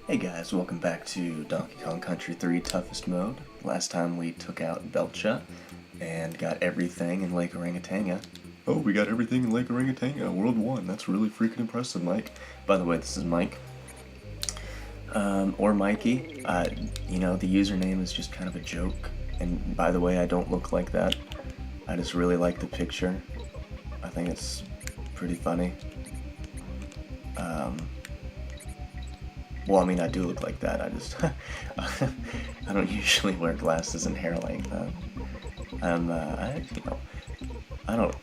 Hey guys, welcome back to Donkey Kong Country 3 Toughest Mode. Last time we took out Belcha and got everything in Lake Orangatanga. Oh, we got everything in Lake Orangatanga, World 1. That's really freaking impressive, Mike. By the way, this is Mike. Or Mikey. You know, the username is just kind of a joke. And by the way, I don't look like that. I just really like the picture. I think it's pretty funny. Well, I mean, I do look like that. I just, I don't usually wear glasses and hair like that. I don't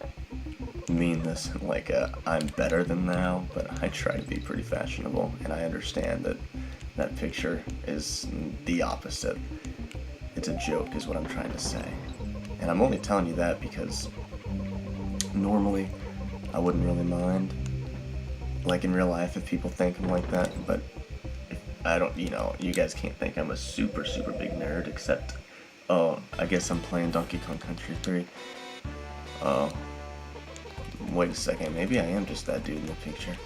mean this like I'm better than now, but I try to be pretty fashionable, and I understand that that picture is the opposite. It's a joke, is what I'm trying to say. And I'm only telling you that because normally I wouldn't really mind, like in real life, if people think I'm like that, but I don't, you guys can't think I'm a super big nerd, except, oh, I guess I'm playing Donkey Kong Country 3. Wait a second, maybe I am just that dude in the picture.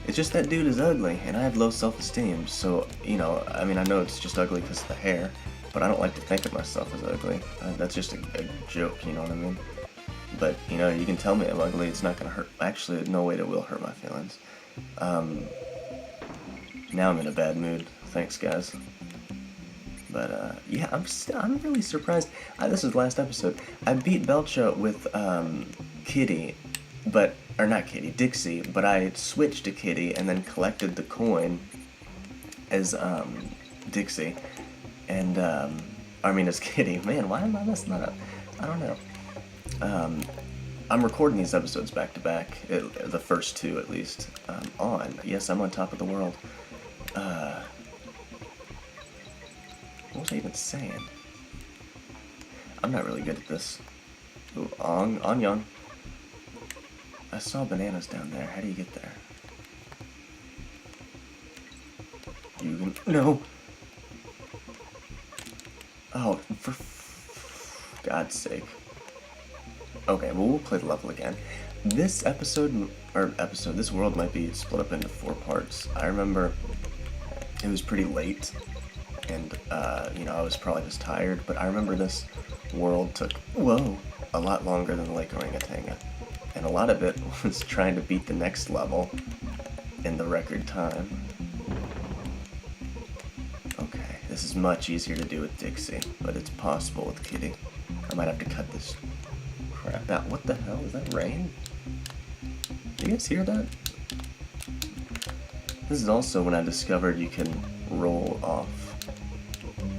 It's just that dude is ugly, and I have low self-esteem, so, I mean, I know it's just ugly because of the hair, but I don't like to think of myself as ugly. That's just a joke, you know what I mean? But, you can tell me I'm ugly, it's not gonna hurt. Actually, no way it will hurt my feelings. Now I'm in a bad mood. Thanks, guys. But, yeah, I'm really surprised. This is the last episode. I beat Belcha with, Kitty, or not Kitty, Dixie, but I switched to Kitty and then collected the coin as, Dixie. And, I mean, as Kitty. Man, why am I messing that up? I don't know. I'm recording these episodes back to back, the first two at least. Yes, I'm on top of the world. What was I even saying? I'm not really good at this. Ooh, Onyang. I saw bananas down there. How do you get there? No! Oh, for God's sake. Okay, well, we'll play the level again. This this world might be split up into 4 parts. I remember it was pretty late, and, I was probably just tired, but I remember this world took, a lot longer than Lake Orangatanga. And a lot of it was trying to beat the next level in the record time. Okay, this is much easier to do with Dixie, but it's possible with Kitty. I might have to cut this crap out. What the hell? Is that rain? Do you guys hear that? This is also when I discovered you can roll off.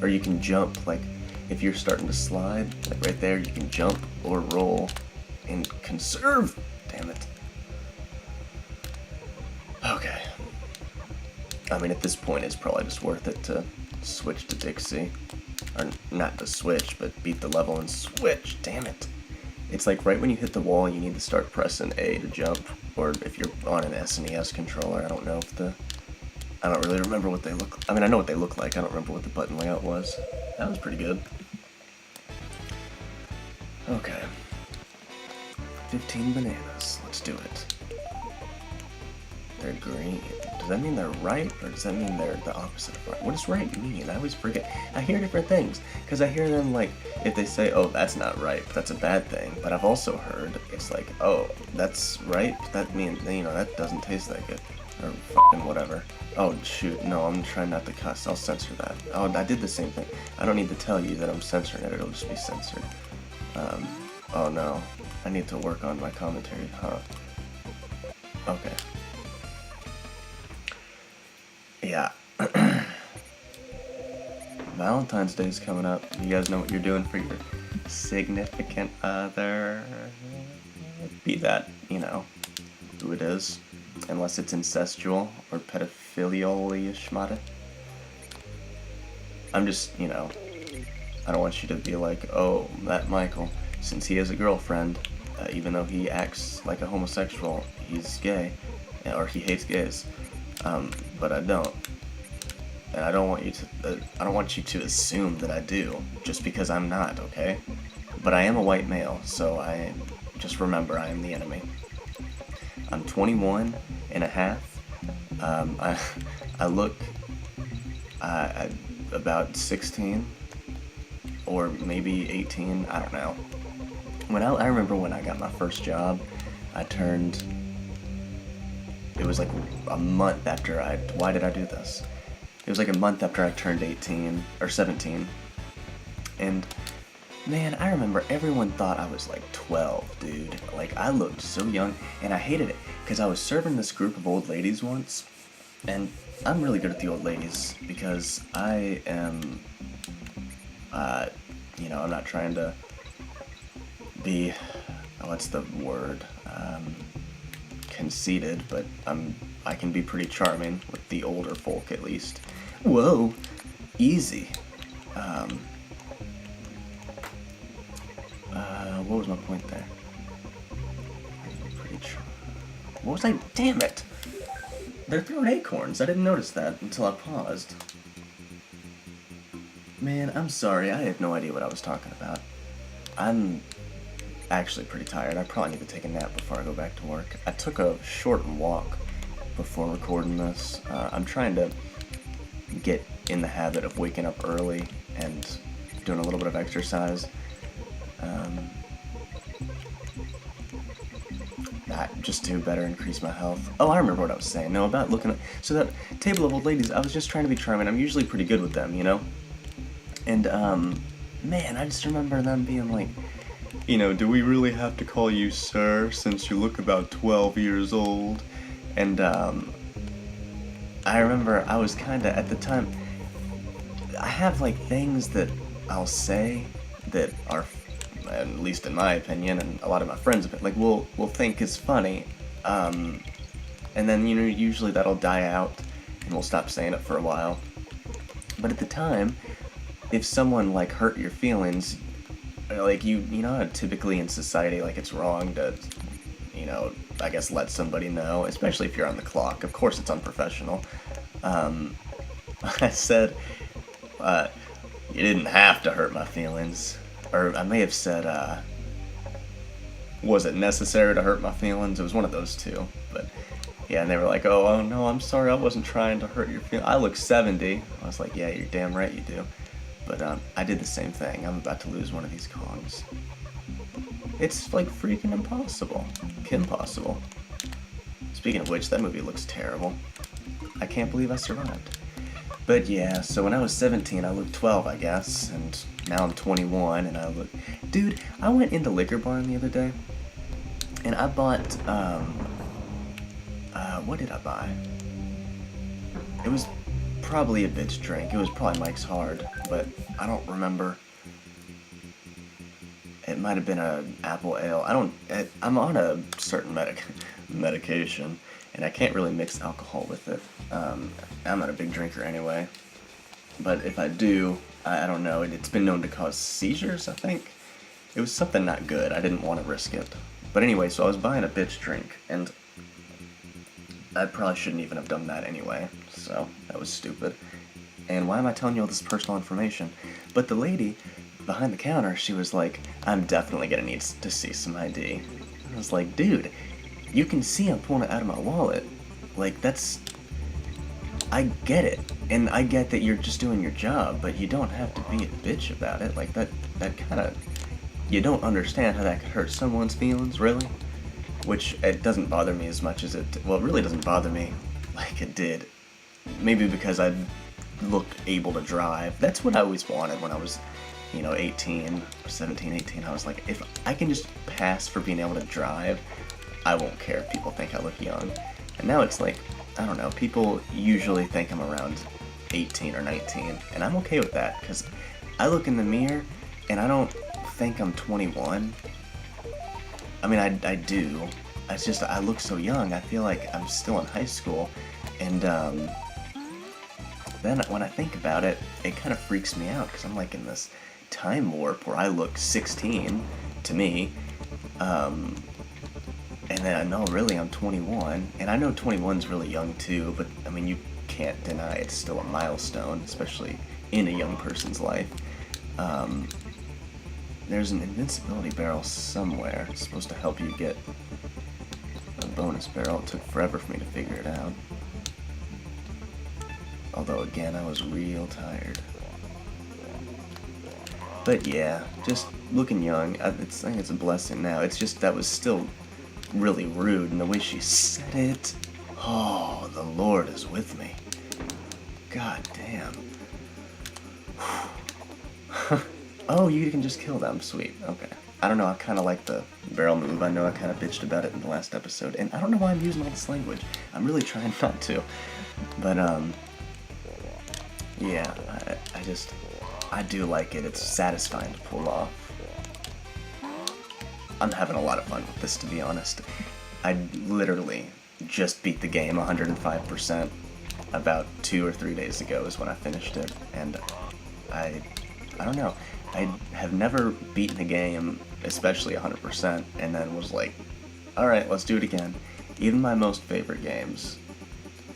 Or you can jump, like, if you're starting to slide, like right there, you can jump or roll and conserve! Damn it. Okay. I mean, at this point, it's probably just worth it to switch to Dixie. Or, not to switch, but beat the level and switch! Damn it. It's like right when you hit the wall, you need to start pressing A to jump. Or if you're on an SNES controller, I don't know if I don't really remember what they look like. I mean, I know what they look like, I don't remember what the button layout was. That was pretty good. Okay. 15 bananas. Let's do it. They're green. Does that mean they're right, or does that mean they're the opposite of right? What does right mean? I always forget. I hear different things, because I hear them, like, if they say, oh, that's not right, but that's a bad thing. But I've also heard, it's like, oh, that's right, but that means, that doesn't taste that good. Or fucking whatever. Oh, shoot, no, I'm trying not to cuss. I'll censor that. Oh, I did the same thing. I don't need to tell you that I'm censoring it. It'll just be censored. Oh no. I need to work on my commentary, huh? Okay. Yeah. Valentine's Day's coming up. You guys know what you're doing for your significant other? Be that, who it is. Unless it's incestual or pedophilial-ish matter. I'm just, I don't want you to be like, oh, that Michael, since he has a girlfriend, even though he acts like a homosexual, he's gay, or he hates gays. But I don't. And I don't want you to assume that I do, just because I'm not, okay? But I am a white male, so just remember, I am the enemy. I'm 21 and a half. I look about 16 or maybe 18, I don't know. I remember when I got my first job, it was like a month after why did I do this? It was like a month after I turned 18 or 17. And man, I remember everyone thought I was like 12, dude. Like, I looked so young, and I hated it because I was serving this group of old ladies once, and I'm really good at the old ladies because I am, I'm not trying to be, what's the word, conceited, but I can be pretty charming with the older folk at least. Whoa, easy. What was my point there? Pretty charming. What was I? Damn it! They're throwing acorns. I didn't notice that until I paused. Man, I'm sorry. I have no idea what I was talking about. I'm actually pretty tired. I probably need to take a nap before I go back to work. I took a short walk before recording this. I'm trying to get in the habit of waking up early and doing a little bit of exercise. Just to better increase my health. Oh, I remember what I was saying. No, about looking at... So that table of old ladies, I was just trying to be charming. I'm usually pretty good with them, you know? And, man, I just remember them being like, do we really have to call you sir since you look about 12 years old? And, I remember I was kinda, at the time, I have, like, things that I'll say that are, at least in my opinion, and a lot of my friends' like, will think is funny, and then, usually that'll die out, and we'll stop saying it for a while. But at the time, if someone, like, hurt your feelings, like, you know how typically in society, like, it's wrong to, I guess let somebody know, especially if you're on the clock. Of course it's unprofessional. I said, you didn't have to hurt my feelings. Or I may have said, was it necessary to hurt my feelings? It was one of those two. But yeah, and they were like, oh no, I'm sorry, I wasn't trying to hurt your feelings. I look 70. I was like, yeah, you're damn right you do. But I did the same thing. I'm about to lose one of these Kongs. It's like freaking impossible. Impossible. Speaking of which, that movie looks terrible. I can't believe I survived. But yeah, so when I was 17, I looked 12, I guess, and now I'm 21, and I look... Dude, I went into Liquor Barn the other day, and I bought, what did I buy? It was probably a bitch drink. It was probably Mike's Hard, but I don't remember. It might have been an apple ale. I'm on a certain medication, and I can't really mix alcohol with it. I'm not a big drinker anyway, but if I do, I don't know, it's been known to cause seizures, I think. It was something not good. I didn't want to risk it. But anyway, so I was buying a bitch drink, and I probably shouldn't even have done that anyway, so that was stupid. And why am I telling you all this personal information? But the lady behind the counter, she was like, I'm definitely gonna need to see some ID. And I was like, dude, you can see I'm pulling it out of my wallet. Like, I get it, and I get that you're just doing your job, but you don't have to be a bitch about it. Like, that kinda, you don't understand how that could hurt someone's feelings, really? Which, it doesn't bother me as much as it really doesn't bother me like it did. Maybe because I looked able to drive. That's what I always wanted when I was, 18, 17, 18. I was like, if I can just pass for being able to drive, I won't care if people think I look young. And now it's like, I don't know, people usually think I'm around 18 or 19, and I'm okay with that, because I look in the mirror, and I don't think I'm 21. I mean, I do. It's just, I look so young, I feel like I'm still in high school, and then when I think about it, it kind of freaks me out, because I'm like in this time warp where I look 16 to me, and then I know really I'm 21, and I know 21's really young too, but I mean, you can't deny it's still a milestone, especially in a young person's life. There's an invincibility barrel somewhere. It's supposed to help you get a bonus barrel. It took forever for me to figure it out. Although again, I was real tired. But yeah, just looking young, I think it's a blessing now. It's just that was still really rude, and the way she said it, oh, the Lord is with me. God damn. Oh, you can just kill them, sweet, okay. I don't know, I kind of like the barrel move. I know I kind of bitched about it in the last episode, and I don't know why I'm using all this language. I'm really trying not to. But, yeah, I do like it. It's satisfying to pull off. I'm having a lot of fun with this, to be honest. I literally just beat the game 105% about 2 or 3 days ago is when I finished it, and I don't know. I have never beaten a game, especially 100%, and then was like, alright, let's do it again. Even my most favorite games,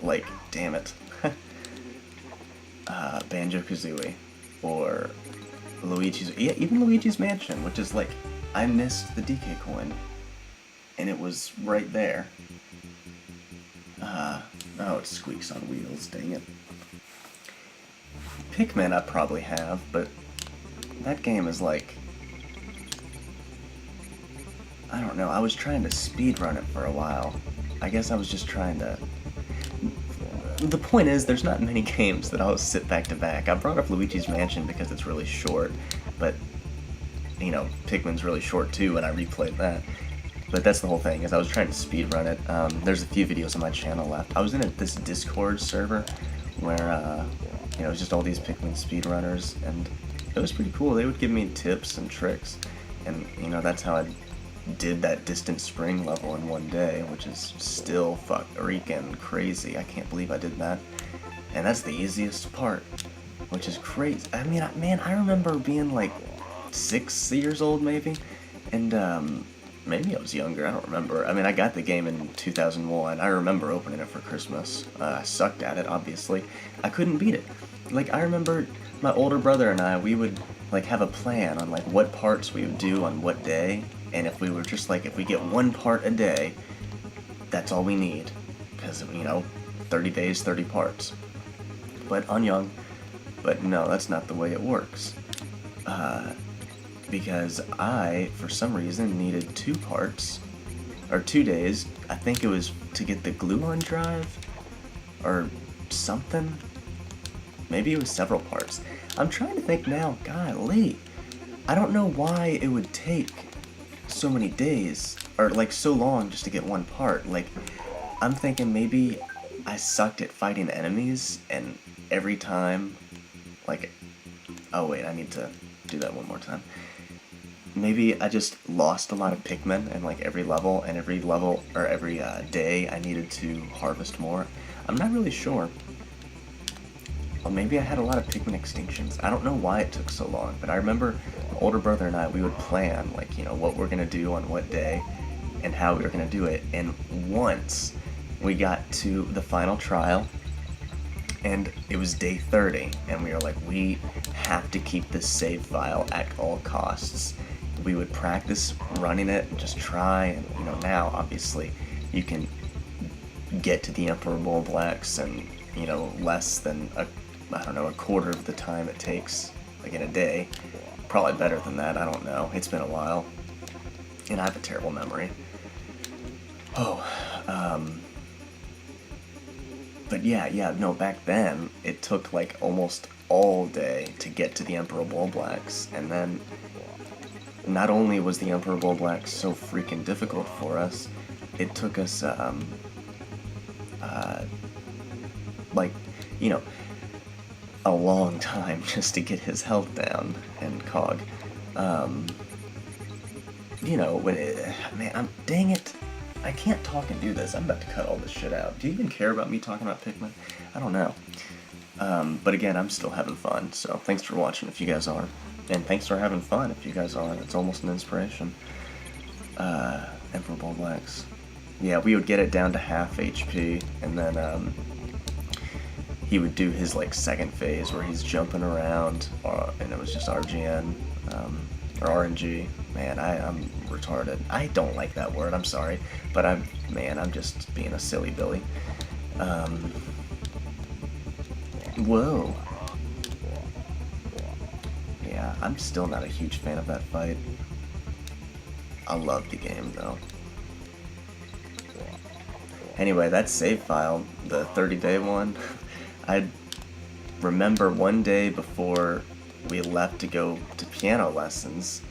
like, damn it, Banjo-Kazooie, or even Luigi's Mansion, which is like, I missed the DK coin, and it was right there. Oh, it squeaks on wheels, dang it. Pikmin I probably have, but that game is like, I don't know, I was trying to speedrun it for a while. I guess I was just trying to... The point is, there's not many games that I'll sit back to back. I brought up Luigi's Mansion because it's really short, but, you know, Pikmin's really short too, and I replayed that. But that's the whole thing, is I was trying to speedrun it. There's a few videos on my channel left. I was in this Discord server where, you know, it was just all these Pikmin speedrunners, and it was pretty cool. They would give me tips and tricks, and, you know, that's how I did that Distant Spring level in one day, which is still freaking crazy. I can't believe I did that. And that's the easiest part, which is crazy. I mean, man, I remember being like 6 years old maybe, and maybe I was younger, I don't remember. I mean, I got the game in 2001. I remember opening it for Christmas. I sucked at it, obviously. I couldn't beat it. Like, I remember my older brother and I, we would like have a plan on like what parts we would do on what day, and if we were just like, if we get one part a day, that's all we need, because, you know, 30 days, 30 parts. But I'm young, but no, that's not the way it works. Because I, for some reason, needed 2 parts, or 2 days. I think it was to get the glue-on drive, or something. Maybe it was several parts. I'm trying to think now, golly. I don't know why it would take so many days, or like so long just to get one part. Like, I'm thinking maybe I sucked at fighting enemies, and every time, like, oh wait, I need to do that one more time. Maybe I just lost a lot of Pikmin in like every level, or every day I needed to harvest more. I'm not really sure. Or maybe I had a lot of Pikmin extinctions. I don't know why it took so long, but I remember my older brother and I, we would plan, like, you know, what we're gonna do on what day, and how we were gonna do it. And once we got to the final trial, and it was day 30, and we were like, we have to keep this save file at all costs. We would practice running it and just try, and, you know, now obviously you can get to the Emperor Bullblacks in, you know, less than a quarter of the time it takes, like in a day. Probably better than that, I don't know. It's been a while, and I have a terrible memory. But yeah, no, back then, it took like almost all day to get to the Emperor Bullblacks, and then not only was the Emperor Bullblacks so freaking difficult for us, it took us, like, you know, a long time just to get his health down, and Cog. You know, man, dang it. I can't talk and do this. I'm about to cut all this shit out. Do you even care about me talking about Pikmin? I don't know. But again, I'm still having fun, so thanks for watching if you guys are. And thanks for having fun if you guys are. It's almost an inspiration. Emperor Bullblacks. Yeah, we would get it down to half HP, and then he would do his like second phase where he's jumping around, and it was just RGN, or RNG. Man, I'm retarded. I don't like that word, I'm sorry, but I'm Whoa. Yeah, I'm still not a huge fan of that fight. I love the game, though. Anyway, that save file, the 30-day one, I remember one day before we left to go to piano lessons,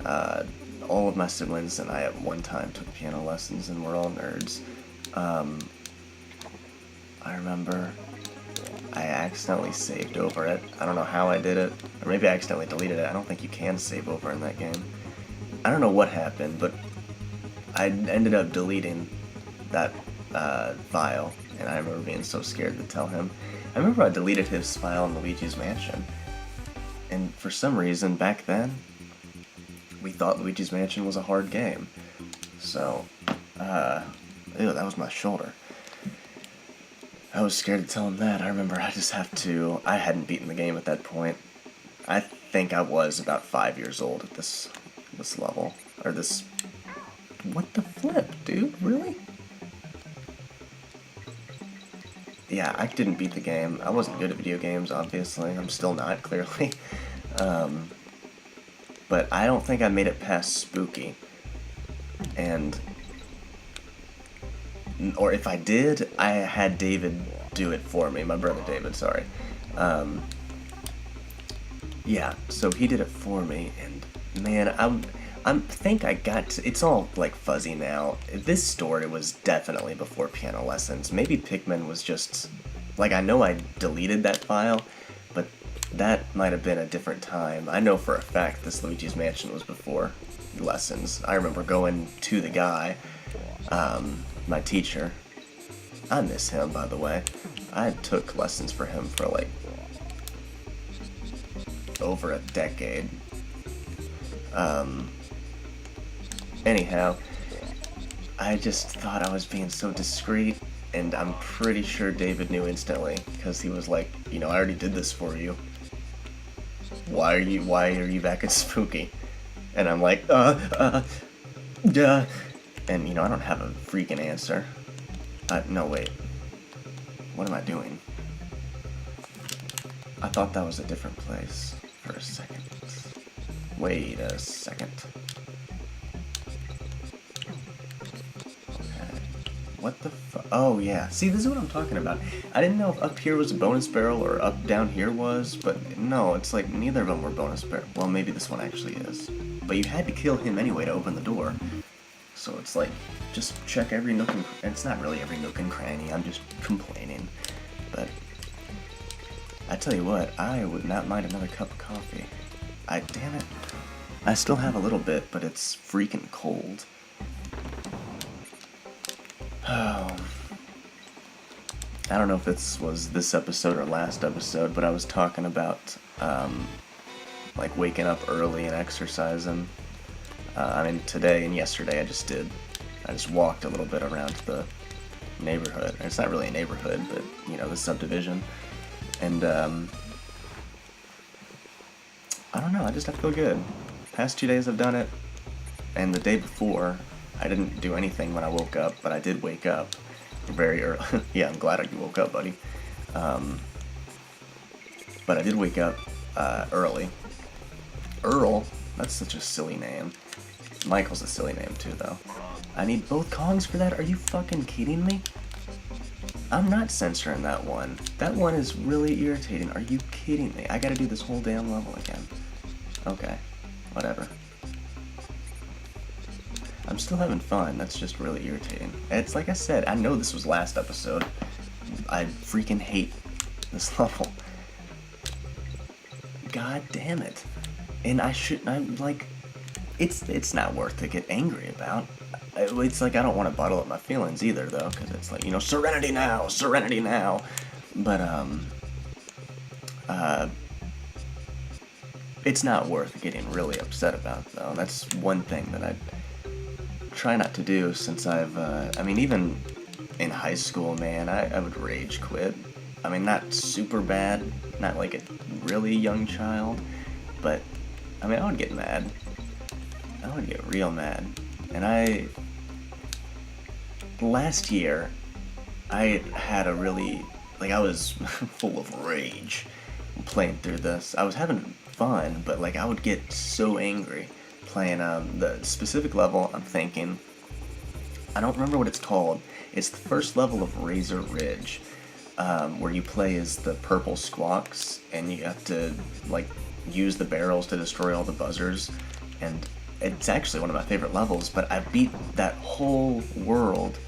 all of my siblings and I at one time took piano lessons, and we're all nerds. I remember I accidentally saved over it. I don't know how I did it, or maybe I accidentally deleted it. I don't think you can save over in that game. I don't know what happened, but I ended up deleting that file, and I remember being so scared to tell him. I remember I deleted his file in Luigi's Mansion, and for some reason back then, we thought Luigi's Mansion was a hard game. So, ew, that was my shoulder. I was scared to tell him that. I remember I hadn't beaten the game at that point. I think I was about 5 years old at this level, or this, what the flip, dude, really? Yeah, I didn't beat the game. I wasn't good at video games, obviously. I'm still not, clearly. But I don't think I made it past Spooky. Or if I did, I had David do it for me. My brother David, sorry. Yeah, so he did it for me, and man, I think I got to, it's all like fuzzy now. This story was definitely before piano lessons. Maybe Pikmin was just, like, I know I deleted that file, but that might have been a different time. I know for a fact this Luigi's Mansion was before lessons. I remember going to the guy, my teacher. I miss him, by the way. I took lessons for him for like over a decade. Anyhow, I just thought I was being so discreet, and I'm pretty sure David knew instantly, because he was like, you know, I already did this for you. Why are you back at Spooky? And I'm like, duh. And, you know, I don't have a freaking answer. No, wait. What am I doing? I thought that was a different place for a second. Wait a second. Okay. What the fu- Oh, yeah. See, this is what I'm talking about. I didn't know if up here was a bonus barrel or up down here was, but no, it's like neither of them were bonus barrel. Well, maybe this one actually is. But you had to kill him anyway to open the door. So it's like, just check every nook and it's not really every nook and cranny, I'm just complaining. But, I tell you what, I would not mind another cup of coffee. Damn it. I still have a little bit, but it's freaking cold. Oh. I don't know if this was this episode or last episode, but I was talking about, like waking up early and exercising. I mean, today and yesterday I just walked a little bit around the neighborhood. It's not really a neighborhood, but, you know, the subdivision. And, I don't know, I feel good. Past 2 days I've done it, and the day before, I didn't do anything when I woke up, but I did wake up very early. Yeah, I'm glad you woke up, buddy. But I did wake up, early. Earl? That's such a silly name. Michael's a silly name too, though. I need both Kongs for that? Are you fucking kidding me? I'm not censoring that one. That one is really irritating. Are you kidding me? I gotta do this whole damn level again. Okay. Whatever. I'm still having fun. That's just really irritating. It's like I said, I know this was last episode. I freaking hate this level. God damn it. And I'm like, it's not worth to get angry about. It's like I don't want to bottle up my feelings either, though, because it's like, you know, serenity now, serenity now. But, it's not worth getting really upset about, though. That's one thing that I try not to do since I mean, even in high school, man, I would rage quit. I mean, not super bad, not like a really young child, but, I mean, I would get mad. I would get real mad. And last year, I had a really like I was full of rage playing through this. I was having fun, but like I would get so angry playing the specific level. I'm thinking, I don't remember what it's called. It's the first level of Razor Ridge, where you play as the purple squawks, and you have to like use the barrels to destroy all the buzzers. And it's actually one of my favorite levels. But I beat that whole world,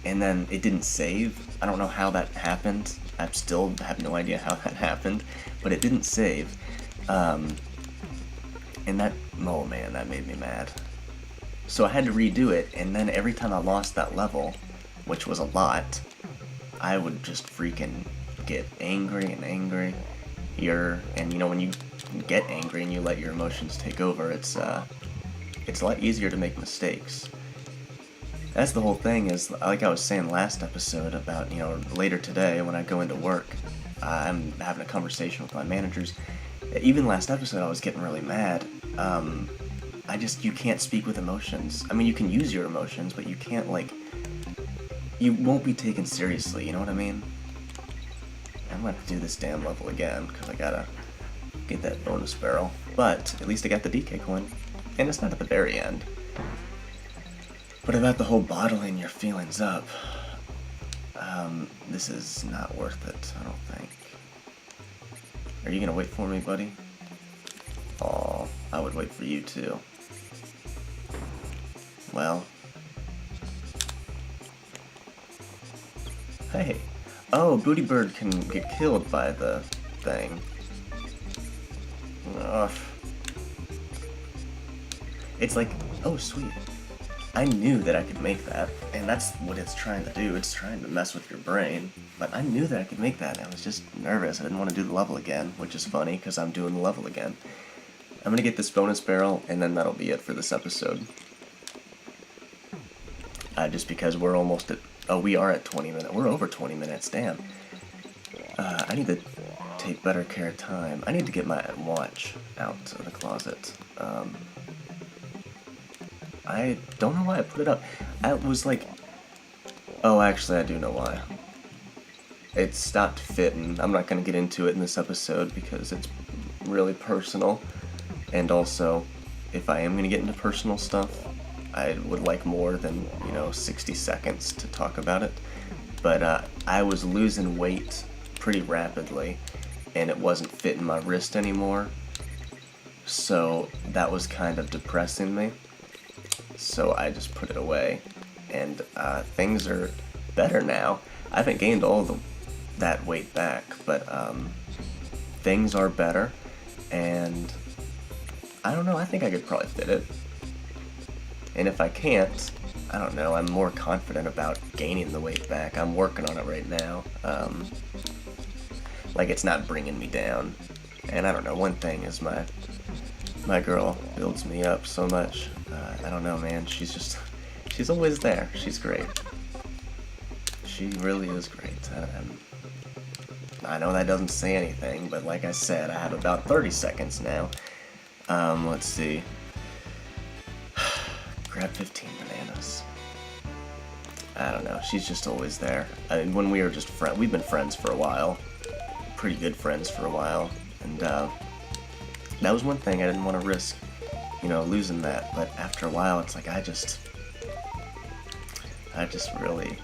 and then it didn't save. I don't know how that happened. I still have no idea how that happened, but it didn't save. And that, oh man, that made me mad. So I had to redo it, and then every time I lost that level, which was a lot, I would just freaking get angry and angry. And you know, when you get angry and you let your emotions take over, it's a lot easier to make mistakes. That's the whole thing, is like I was saying last episode about, you know, later today when I go into work, I'm having a conversation with my managers. Even last episode I was getting really mad. You can't speak with emotions. I mean, you can use your emotions, but you can't, like, you won't be taken seriously, you know what I mean? I'm gonna have to do this damn level again, because I gotta get that bonus barrel. But at least I got the DK coin, and it's not at the very end. But about the whole bottling your feelings up, this is not worth it, I don't think. Are you gonna wait for me, buddy? Aw, I would wait for you too. Well. Hey. Oh, Booty Bird can get killed by the thing. Ugh. It's like, oh sweet. I knew that I could make that, and that's what it's trying to do. It's trying to mess with your brain. But I knew that I could make that. I was just nervous. I didn't want to do the level again, which is funny because I'm doing the level again. I'm going to get this bonus barrel, and then that'll be it for this episode. Just because we're almost at... Oh, we are at 20 minutes. We're over 20 minutes, damn. I need to take better care of time. I need to get my watch out of the closet. I don't know why I put it up. I was like... Oh, actually, I do know why. It stopped fitting. I'm not going to get into it in this episode because it's really personal. And also, if I am going to get into personal stuff, I would like more than, 60 seconds to talk about it. But I was losing weight pretty rapidly, and it wasn't fitting my wrist anymore. So that was kind of depressing me. So I just put it away. And things are better now. I haven't gained all that weight back, but things are better. And I don't know, I think I could probably fit it. And if I can't, I don't know, I'm more confident about gaining the weight back. I'm working on it right now. Like, it's not bringing me down. And I don't know, one thing is my girl builds me up so much. I don't know, man, she's always there. She's great. She really is great. I know that doesn't say anything, but like I said, I have about 30 seconds now. Let's see. Grab 15 bananas. I don't know, she's just always there. I mean, when we were just friends, we've been friends for a while. Pretty good friends for a while. And that was one thing I didn't want to risk, losing that. But after a while, it's like I just really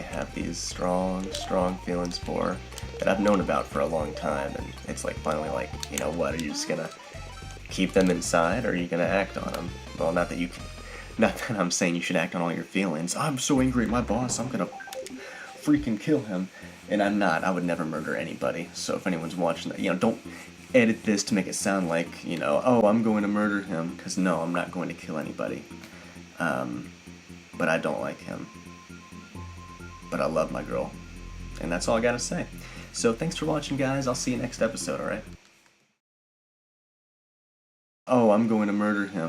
have these strong feelings for her that I've known about for a long time. And it's like finally like, what, are you just gonna keep them inside, or are you gonna act on them? Well, not that I'm saying you should act on all your feelings. I'm so angry at my boss, I'm gonna freaking kill him. And I'm not. I would never murder anybody. So if anyone's watching that, don't edit this to make it sound like, oh, I'm going to murder him. Because no, I'm not going to kill anybody. But I don't like him. But I love my girl. And that's all I gotta say. So thanks for watching, guys. I'll see you next episode, alright? Oh, I'm going to murder him.